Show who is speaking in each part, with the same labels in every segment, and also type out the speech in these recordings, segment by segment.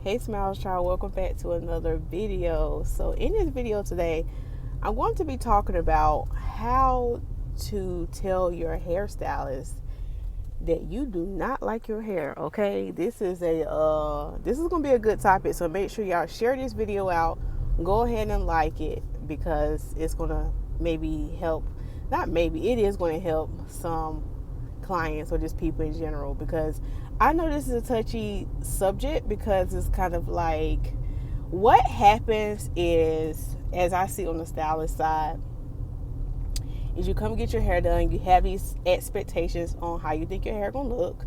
Speaker 1: Hey Smiles Child, welcome back to another video. So in this video today, I'm going to be talking about how to tell your hairstylist that you do not like your hair. Okay, this is gonna be a good topic, so make sure y'all share this video out. Go ahead and like it because it's gonna maybe help. Not maybe, it is going to help some clients or just people in general, because I know this is a touchy subject, because it's kind of like what happens is, as I see on the stylist side, is you come get your hair done, you have these expectations on how you think your hair gonna look,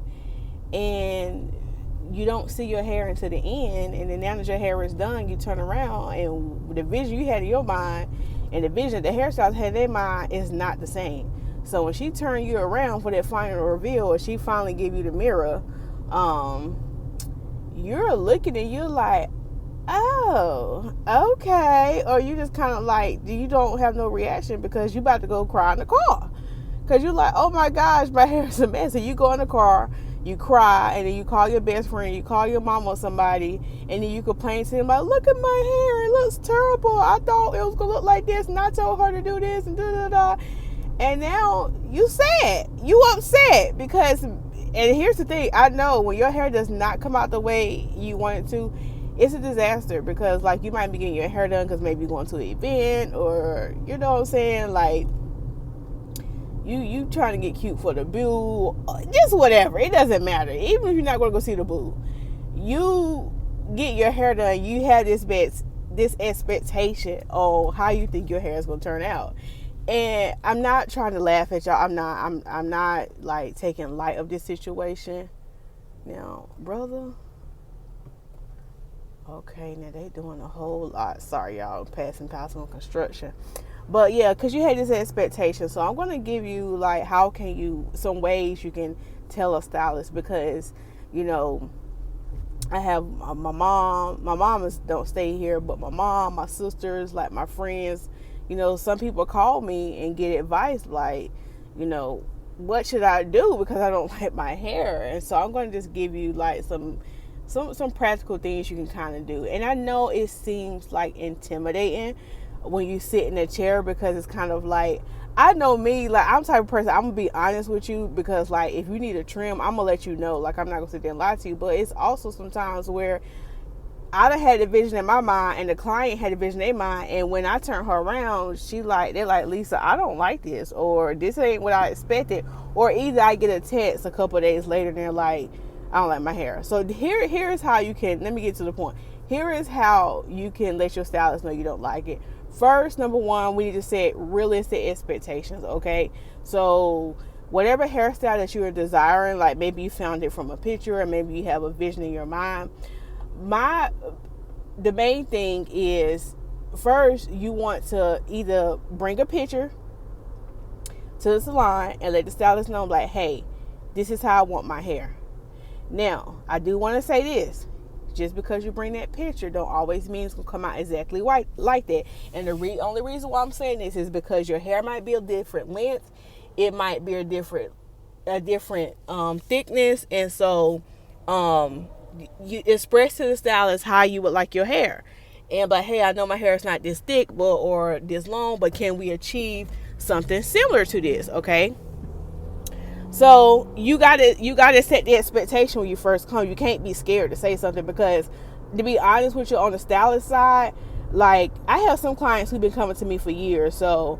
Speaker 1: and you don't see your hair until the end, and then now that your hair is done, you turn around and the vision you had in your mind and the vision the hairstylist had in their mind is not the same. So when she turned you around for that final reveal, or she finally give you the mirror, you're looking and you're like, oh, okay. Or you just kind of like, you don't have no reaction because you about to go cry in the car. Because you're like, oh my gosh, my hair is a mess. And you go in the car, you cry, and then you call your best friend, you call your mom or somebody, and then you complain to them like, look at my hair, it looks terrible. I thought it was going to look like this, and I told her to do this, and da-da-da. And now you sad, you upset, because, and here's the thing, I know when your hair does not come out the way you want it to, it's a disaster, because like you might be getting your hair done because maybe you're going to an event, or you know what I'm saying, like you trying to get cute for the boo, just whatever, it doesn't matter. Even if you're not going to go see the boo, you get your hair done, you have this expectation on how you think your hair is going to turn out. And I'm not trying to laugh at y'all. I'm not like taking light of this situation. Now, brother. Okay, now they doing a whole lot. Sorry, y'all. I'm passing past on construction. But yeah, because you had this expectation. So I'm going to give you like some ways you can tell a stylist, because, you know, I have my mom. My mom don't stay here, but my mom, my sisters, like my friends, you know, some people call me and get advice like, you know, what should I do because I don't like my hair? And so I'm going to just give you like some practical things you can kind of do. And I know it seems like intimidating when you sit in a chair, because it's kind of like, I know me, like I'm the type of person, I'm gonna be honest with you, because like if you need a trim, I'm gonna let you know. Like I'm not gonna sit there and lie to you. But it's also sometimes where I done had a vision in my mind and the client had a vision in their mind, and when I turn her around, they're like, Lisa, I don't like this, or this ain't what I expected. Or either I get a text a couple of days later and they're like, I don't like my hair. So here's how you can, let me get to the point. Here is how you can let your stylist know you don't like it. First, number one, we need to set realistic expectations, okay? So whatever hairstyle that you are desiring, like maybe you found it from a picture, or maybe you have a vision in your mind. The main thing is, first you want to either bring a picture to the salon and let the stylist know, like, hey, this is how I want my hair. Now, I do want to say this. Just because you bring that picture don't always mean it's going to come out exactly like that. And the only reason why I'm saying this is because your hair might be a different length. It might be a different thickness. And so you express to the stylist how you would like your hair. And but hey, I know my hair is not this thick or this long, but can we achieve something similar to this? Okay. So you gotta set the expectation when you first come. You can't be scared to say something, because to be honest with you, on the stylist side, like I have some clients who've been coming to me for years, so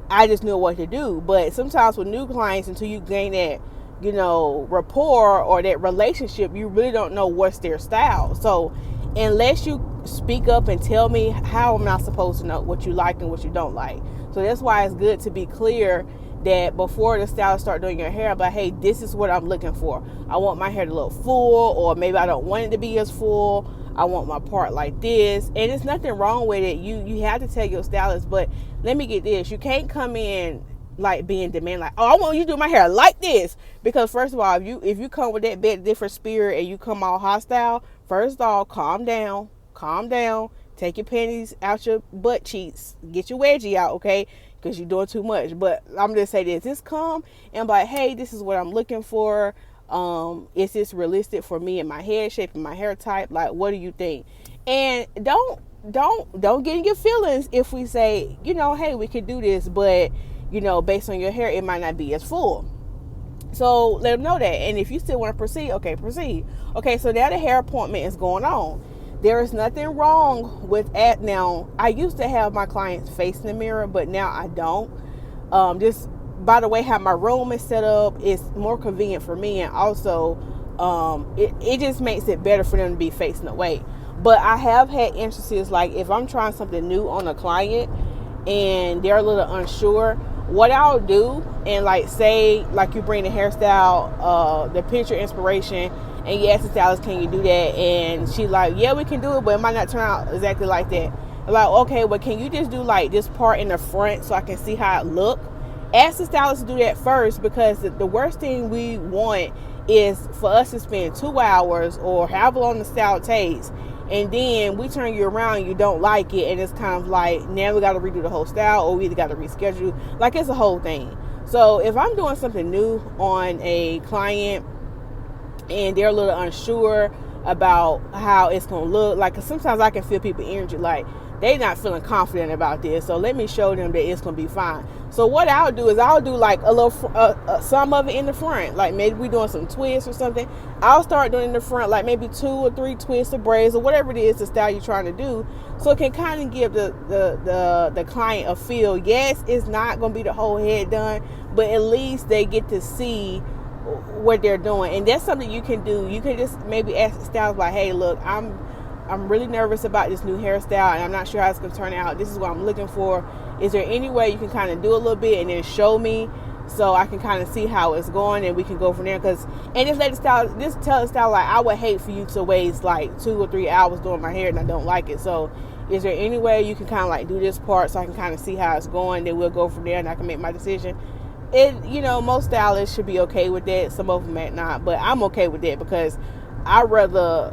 Speaker 1: I just knew what to do. But sometimes with new clients, until you gain that, you know, rapport or that relationship, you really don't know what's their style. So unless you speak up and tell me, how am I supposed to know what you like and what you don't like? So that's why it's good to be clear that before the stylist start doing your hair, but hey, this is what I'm looking for. I want my hair to look full, or maybe I don't want it to be as full. I want my part like this. And there's nothing wrong with it. You have to tell your stylist, but let me get this. You can't come in like being demand, like, oh, I want you to do my hair like this. Because first of all, if you come with that bit different spirit and you come all hostile, first of all, calm down. Take your panties out your butt cheeks. Get your wedgie out, okay? Because you're doing too much. But I'm just say this. Just come and be like, hey, this is what I'm looking for. Is this realistic for me and my head shape and my hair type? Like, what do you think? And don't get in your feelings if we say, hey, we could do this, but based on your hair, it might not be as full. So let them know that. And if you still want to proceed, okay, proceed. Okay, so now the hair appointment is going on. There is nothing wrong with that. Now, I used to have my clients face in the mirror, but now I don't. Just by the way how my room is set up, it's more convenient for me, and also it just makes it better for them to be facing away. But I have had instances like if I'm trying something new on a client and they're a little unsure, what I'll do, and like say like you bring the hairstyle, the picture inspiration, and you ask the stylist, can you do that? And she's like, yeah, we can do it, but it might not turn out exactly like that. I'm like, okay, well, can you just do like this part in the front so I can see how it look? Ask the stylist to do that first, because the worst thing we want is for us to spend 2 hours or however long the style takes, and then we turn you around and you don't like it, and it's kind of like now we got to redo the whole style, or we either got to reschedule. Like, it's a whole thing. So if I'm doing something new on a client and they're a little unsure about how it's gonna look, like, 'cause sometimes I can feel people energy, like they not feeling confident about this, so let me show them that it's gonna be fine. So what I'll do is I'll do like a little some of it in the front, like maybe we doing some twists or something. I'll start doing in the front, like maybe 2 or 3 twists or braids or whatever it is the style you're trying to do, so it can kind of give the client a feel. Yes, it's not gonna be the whole head done, but at least they get to see what they're doing. And that's something you can do. You can just maybe ask the stylist, like, hey, look, I'm really nervous about this new hairstyle and I'm not sure how it's going to turn out. This is what I'm looking for. Is there any way you can kind of do a little bit and then show me so I can kind of see how it's going and we can go from there? And just tell the stylist, like, I would hate for you to waste like 2 or 3 hours doing my hair and I don't like it. So is there any way you can kind of like do this part so I can kind of see how it's going? Then we'll go from there and I can make my decision. Most stylists should be okay with that. Some of them might not, but I'm okay with that, because I'd rather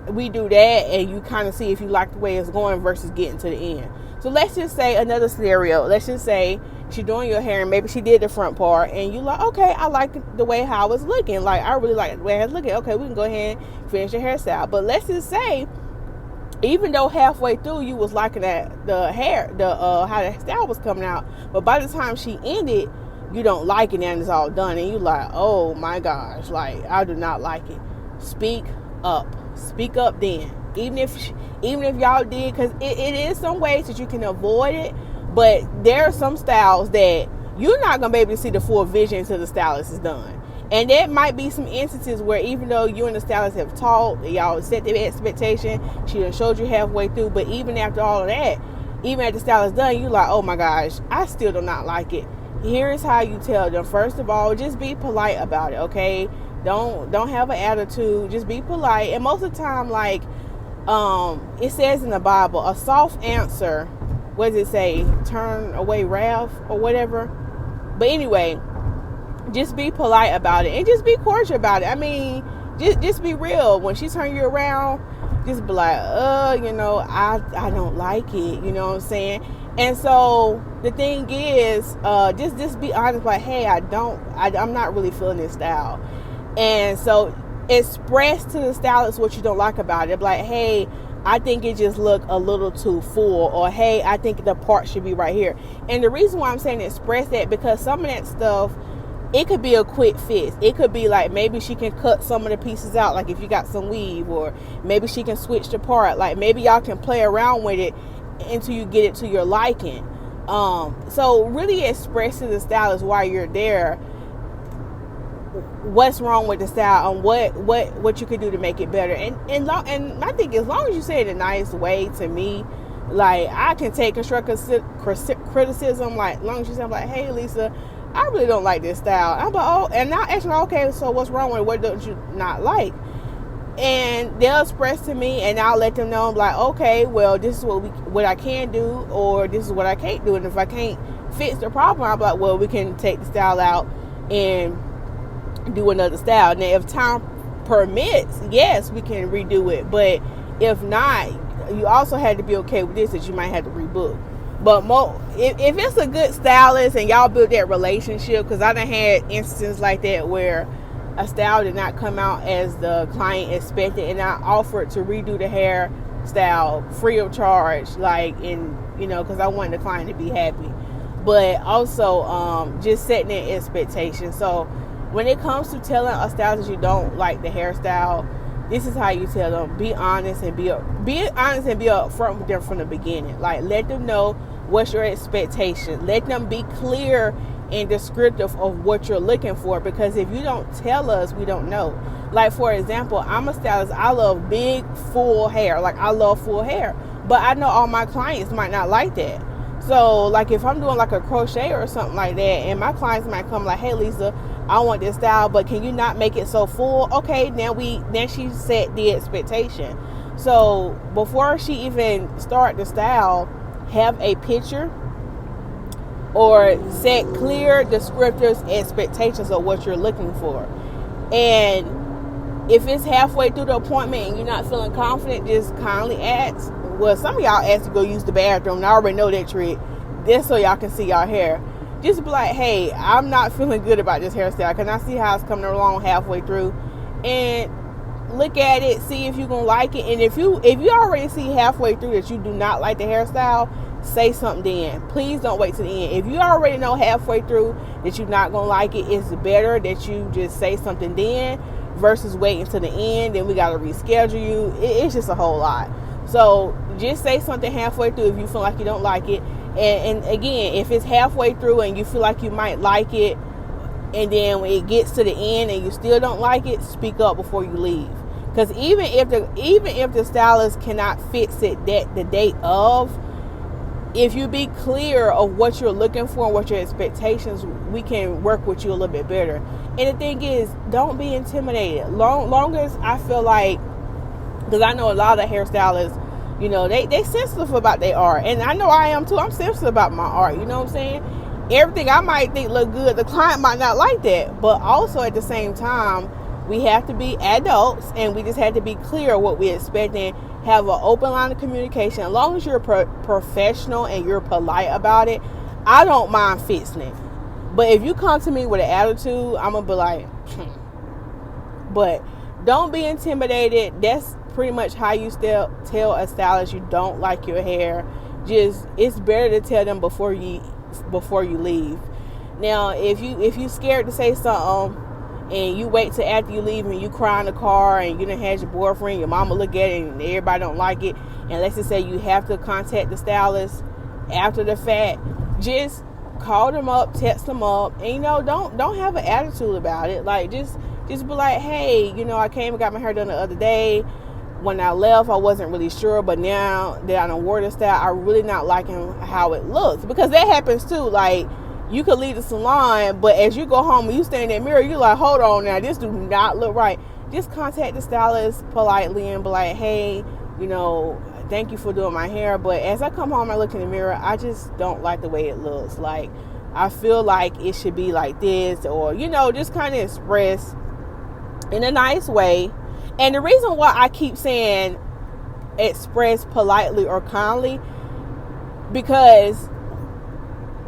Speaker 1: we do that and you kind of see if you like the way it's going versus getting to the end. So let's just say another scenario. Let's just say she's doing your hair and maybe she did the front part and you like, okay, I like the way how it's looking. Like, I really like the way it's looking. Okay, we can go ahead and finish your hairstyle. But let's just say, even though halfway through you was liking that the hair, how the style was coming out, but by the time she ended, you don't like it and it's all done, and you like, oh my gosh, like, I do not like it. Speak up then. Even if y'all did, because it is some ways that you can avoid it, but there are some styles that you're not gonna be able to see the full vision until the stylist is done. And there might be some instances where even though you and the stylist have talked, y'all set the expectation, she done showed you halfway through, but even after all of that, even after the stylist is done, you like, oh my gosh, I still do not like it. Here's how you tell them. First of all, just be polite about it, okay? Don't have an attitude. Just be polite. And most of the time, like, it says in the Bible, a soft answer, what does it say? Turn away wrath or whatever. But anyway, just be polite about it and just be cordial about it. I mean, just be real. When she turn you around, just be like, I don't like it. You know what I'm saying? And so the thing is, just be honest, like, hey, I'm not really feeling this style. And so express to the stylist what you don't like about it. Like, hey, I think it just looked a little too full, or hey, I think the part should be right here. And the reason why I'm saying express that, because some of that stuff, it could be a quick fix. It could be like, maybe she can cut some of the pieces out, like if you got some weave, or maybe she can switch the part. Like, maybe y'all can play around with it until you get it to your liking. So really express to the stylist while you're there what's wrong with the style and what you could do to make it better. And I think as long as you say it in a nice way, to me, like, I can take constructive criticism. Like, as long as you say, I'm like, hey Lisa, I really don't like this style. I'm like, oh, and now actually, okay, so what's wrong with it? What don't you not like? And they'll express to me, and I'll let them know, like, okay, well, this is what I can do, or this is what I can't do. And if I can't fix the problem, I'm like, well, we can take the style out and do another style. Now, if time permits, yes, we can redo it. But if not, you also had to be okay with this, that you might have to rebook. But if it's a good stylist and y'all build that relationship, because I done had instances like that where a style did not come out as the client expected, and I offered to redo the hairstyle free of charge, like, in, because I wanted the client to be happy. But also just setting an expectation. So when it comes to telling a stylist you don't like the hairstyle, this is how you tell them. Be honest and be upfront with them from the beginning. Like, let them know what's your expectation. Let them be clear and descriptive of what you're looking for, because if you don't tell us, we don't know. Like, for example, I'm a stylist. I love big full hair. Like, I love full hair, but I know all my clients might not like that. So, like, if I'm doing like a crochet or something like that, and my clients might come like, hey Lisa, I want this style, but can you not make it so full? Okay, then she set the expectation. So before she even start the style, have a picture or set clear descriptors, expectations of what you're looking for. And if it's halfway through the appointment and you're not feeling confident, just kindly ask. Well, some of y'all ask to go use the bathroom, and I already know that trick. Just so y'all can see y'all hair. Just be like, hey, I'm not feeling good about this hairstyle. Can I see how it's coming along halfway through? And look at it, see if you're gonna like it. And if you already see halfway through that you do not like the hairstyle, say something then. Please don't wait to the end. If you already know halfway through that you're not gonna like it, it's better that you just say something then versus waiting to the end. Then we gotta reschedule you. It's just a whole lot. So just say something halfway through if you feel like you don't like it. And again, if it's halfway through and you feel like you might like it, and then when it gets to the end and you still don't like it, speak up before you leave. Because even if the stylist cannot fix it the date of, if you be clear of what you're looking for and what your expectations, we can work with you a little bit better. And the thing is, don't be intimidated. Long as I feel like, because I know a lot of hairstylists, they sensitive about their art. And I know I am too. I'm sensitive about my art. You know what I'm saying? Everything I might think look good, the client might not like that. But also at the same time, we have to be adults, and we just have to be clear what we expect and have an open line of communication. As long as you're professional and you're polite about it, I don't mind fixing it. But if you come to me with an attitude, I'm going to be like, But don't be intimidated. That's pretty much how you tell a stylist you don't like your hair. Just, it's better to tell them before you leave. Now, if you scared to say something and you wait till after you leave and you cry in the car and you done had your boyfriend, your mama look at it and everybody don't like it, and let's just say you have to contact the stylist after the fact, just call them up, text them up, and don't have an attitude about it. Like, just be like, hey, I came and got my hair done the other day. When I left, I wasn't really sure, but now that I done wore the style, I really not liking how it looks. Because that happens too. Like, you could leave the salon, but as you go home and you stand in that mirror, you're like, hold on now, this do not look right. Just contact the stylist politely and be like, hey, thank you for doing my hair, but as I come home, I look in the mirror, I just don't like the way it looks. Like, I feel like it should be like this, or, just kind of express in a nice way. And the reason why I keep saying express politely or kindly, because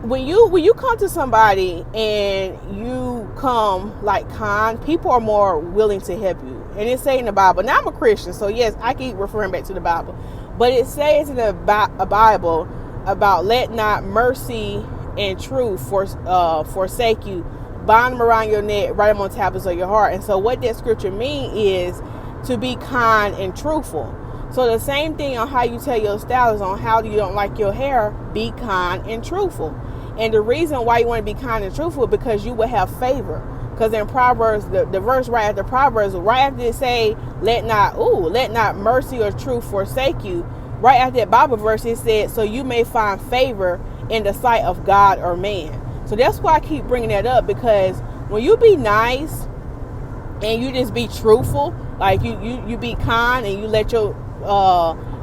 Speaker 1: when you come to somebody and you come like kind, people are more willing to help you. And it say in the Bible. Now, I'm a Christian, so yes, I keep referring back to the Bible, but it says in the Bible about let not mercy and truth forsake you. Bind them around your neck, write them on tablets of your heart. And so what that scripture means is to be kind and truthful. So the same thing on how you tell your stylist on how you don't like your hair, be kind and truthful. And the reason why you want to be kind and truthful, because you will have favor. Because in Proverbs, the verse right after Proverbs, right after it say, let not mercy or truth forsake you, right after that Bible verse, it said, so you may find favor in the sight of God or man. So that's why I keep bringing that up, because when you be nice and you just be truthful, like you be kind and you let your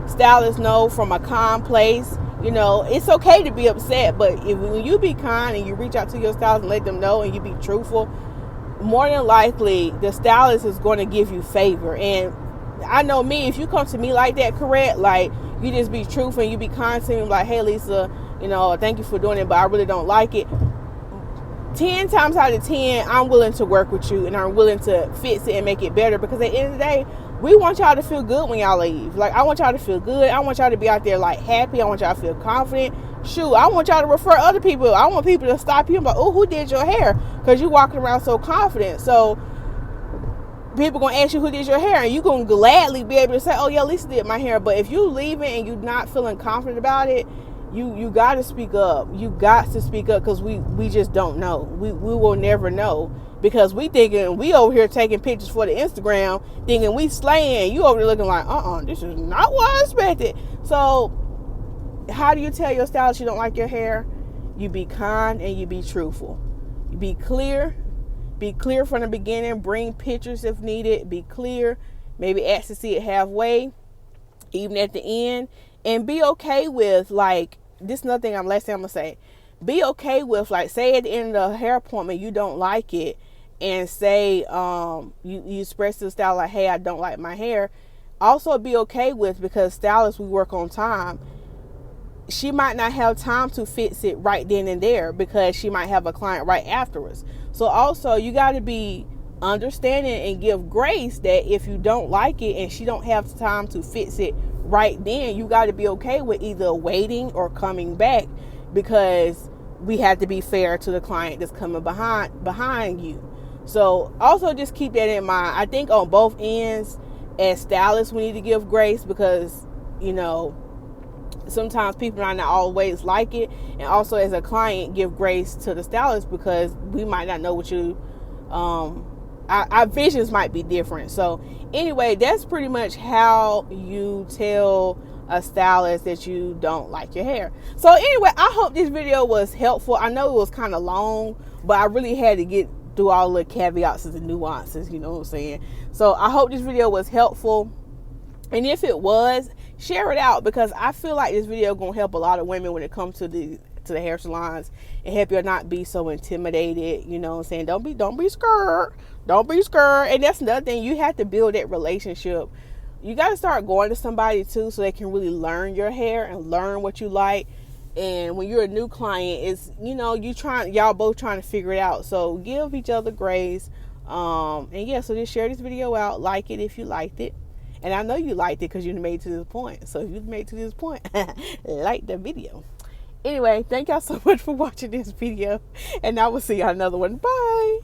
Speaker 1: stylist know from a kind place, it's okay to be upset, but when you be kind and you reach out to your stylist and let them know and you be truthful, more than likely the stylist is going to give you favor. And I know me, if you come to me like that, correct, like you just be truthful and you be kind to me, like, hey Lisa, thank you for doing it, but I really don't like it. 10 times out of 10, I'm willing to work with you and I'm willing to fix it and make it better, because at the end of the day, we want y'all to feel good when y'all leave. Like, I want y'all to feel good. I want y'all to be out there like happy. I want y'all to feel confident. Shoot, I want y'all to refer other people. I want people to stop you and be like, oh, who did your hair? Because you walking around so confident. So people gonna ask you who did your hair, and you gonna gladly be able to say, oh yeah, Lisa did my hair. But if you leaving and you not feeling confident about it, you got to speak up. You got to speak up, because we just don't know. We will never know, because we thinking we over here taking pictures for the Instagram, thinking we slaying. You over there looking like, this is not what I expected. So how do you tell your stylist you don't like your hair? You be kind and you be truthful. You be clear. Be clear from the beginning. Bring pictures if needed. Be clear. Maybe ask to see it halfway, even at the end. And be okay with, like, this is another thing, last thing I'm going to say. Be okay with, like, say at the end of the hair appointment you don't like it, and say you express to the stylist like, hey, I don't like my hair. Also be okay with, because stylists, we work on time, she might not have time to fix it right then and there, because she might have a client right afterwards. So also, you got to be understanding and give grace that if you don't like it and she don't have time to fix it right then, you got to be okay with either waiting or coming back, because we have to be fair to the client that's coming behind you. So also just keep that in mind. I think on both ends, as stylists, we need to give grace, because, you know, sometimes people might not always like it. And also as a client, give grace to the stylist, because we might not know what you our visions might be different. So anyway, that's pretty much how you tell a stylist that you don't like your hair. So anyway, I hope this video was helpful. I know it was kind of long, but I really had to get through all the caveats and the nuances, you know what I'm saying? So I hope this video was helpful. And if it was, share it out, because I feel like this video gonna help a lot of women when it comes to the hair salons, and help you not be so intimidated. You know what I'm saying? Don't be scared. Don't be scared. And that's another thing, you have to build that relationship. You got to start going to somebody too, so they can really learn your hair and learn what you like. And when you're a new client, it's, you know, y'all both trying to figure it out. So give each other grace. And yeah, so just share this video out, like it if you liked it. And I know you liked it because you made it to this point. So if you made it to this point, like the video. Anyway, thank y'all so much for watching this video. And I will see y'all another one. Bye.